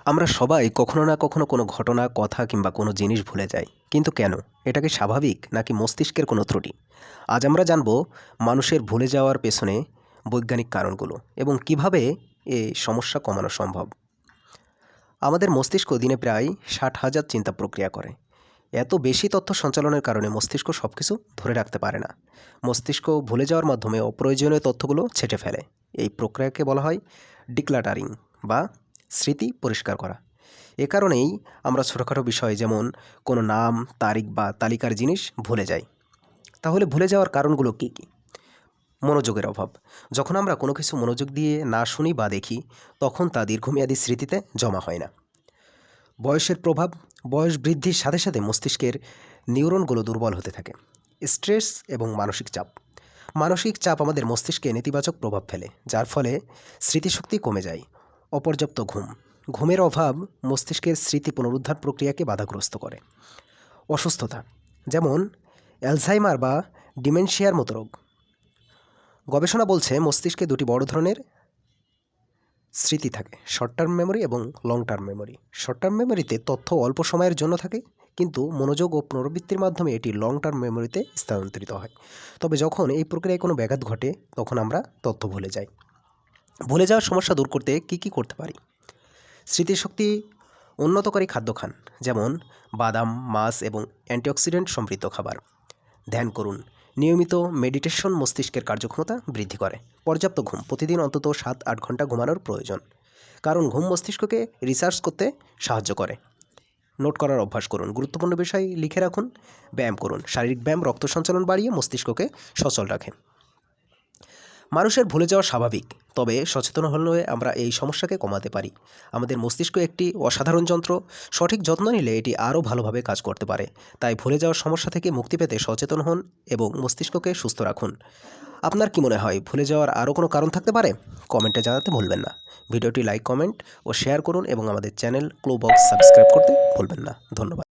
আমরা সবাই কখনো না কখনো কোনো ঘটনা, কথা কিংবা কোনো জিনিস ভুলে যাই। কিন্তু কেন? এটা কি স্বাভাবিক নাকি মস্তিষ্কের কোনো ত্রুটি? আজ আমরা জানব মানুষের ভুলে যাওয়ার পেছনে বৈজ্ঞানিক কারণগুলো এবং কিভাবে এই সমস্যা কমানো সম্ভব। আমাদের মস্তিষ্ক দিনে প্রায় 60,000 চিন্তা প্রক্রিয়া করে। এত বেশি তথ্য সঞ্চালনের কারণে মস্তিষ্ক সব কিছু ধরে রাখতে পারে না। মস্তিষ্ক ভুলে যাওয়ার মাধ্যমে অপ্রয়োজনীয় তথ্যগুলো ছেঁটে ফেলে। এই প্রক্রিয়াকে বলা হয় ডিক্লাটারিং বা স্মৃতি পরিষ্কার করা। এ কারণেই আমরা ছোটোখাটো বিষয় যেমন কোনো নাম, তারিখ বা তালিকার জিনিস ভুলে যাই। তাহলে ভুলে যাওয়ার কারণগুলো কী কী? মনোযোগের অভাব। যখন আমরা কোনো কিছু মনোযোগ দিয়ে না শুনি বা দেখি, তখন তা দীর্ঘমেয়াদী স্মৃতিতে জমা হয় না। বয়সের প্রভাব। বয়স বৃদ্ধির সাথে সাথে মস্তিষ্কের নিউরনগুলো দুর্বল হতে থাকে। স্ট্রেস এবং মানসিক চাপ। মানসিক চাপ আমাদের মস্তিষ্কে নেতিবাচক প্রভাব ফেলে, যার ফলে স্মৃতিশক্তি কমে যায়। অপর্যাপ্ত ঘুম। ঘুমের অভাব মস্তিষ্কের স্মৃতি পুনরুদ্ধার প্রক্রিয়াকে বাধাগ্রস্ত করে। অসুস্থতা, যেমন অ্যালঝাইমার বা ডিমেনশিয়ার মতো রোগ। গবেষণা বলছে মস্তিষ্কে দুটি বড় ধরনের স্মৃতি থাকে: শর্ট টার্ম মেমোরি এবং long term memory. Short term মেমোরিতে তথ্য অল্প সময়ের জন্য থাকে, কিন্তু মনোযোগ ও পুনরাবৃত্তির মাধ্যমে এটি লং টার্ম মেমোরিতে স্থানান্তরিত হয়। তবে যখন এই প্রক্রিয়ায় কোনো ব্যাঘাত ঘটে, তখন আমরা তথ্য ভুলে যাই। ভুলে যাওয়ার সমস্যা দূর করতে কী কী করতে পারি? স্মৃতিশক্তি উন্নতকারী খাদ্য খান, যেমন বাদাম, মাছ এবং অ্যান্টিঅক্সিডেন্ট সমৃদ্ধ খাবার। ধ্যান করুন। নিয়মিত মেডিটেশন মস্তিষ্কের কার্যক্ষমতা বৃদ্ধি করে। পর্যাপ্ত ঘুম। প্রতিদিন অন্তত 7-8 ঘন্টা ঘুমানোর প্রয়োজন, কারণ ঘুম মস্তিষ্ককে রিসার্চ করতে সাহায্য করে। নোট করার অভ্যাস করুন। গুরুত্বপূর্ণ বিষয় লিখে রাখুন। ব্যায়াম করুন। শারীরিক ব্যায়াম রক্ত সঞ্চালন বাড়িয়ে মস্তিষ্ককে সচল রাখে। মানুষের ভুলে যাওয়া স্বাভাবিক, তবে সচেতন হলে আমরা এই সমস্যাকে কমাতে পারি। আমাদের মস্তিষ্ক একটি অসাধারণ যন্ত্র। সঠিক যত্ন নিলে এটি আরও ভালোভাবে কাজ করতে পারে। তাই ভুলে যাওয়ার সমস্যা থেকে মুক্তি পেতে সচেতন হন এবং মস্তিষ্ককে সুস্থ রাখুন। আপনার কি মনে হয়, ভুলে যাওয়ার আরও কোনো কারণ থাকতে পারে? কমেন্টে জানাতে ভুলবেন না। ভিডিওটি লাইক, কমেন্ট ও শেয়ার করুন এবং আমাদের চ্যানেল ক্লু বক্স সাবস্ক্রাইব করতে ভুলবেন না। ধন্যবাদ।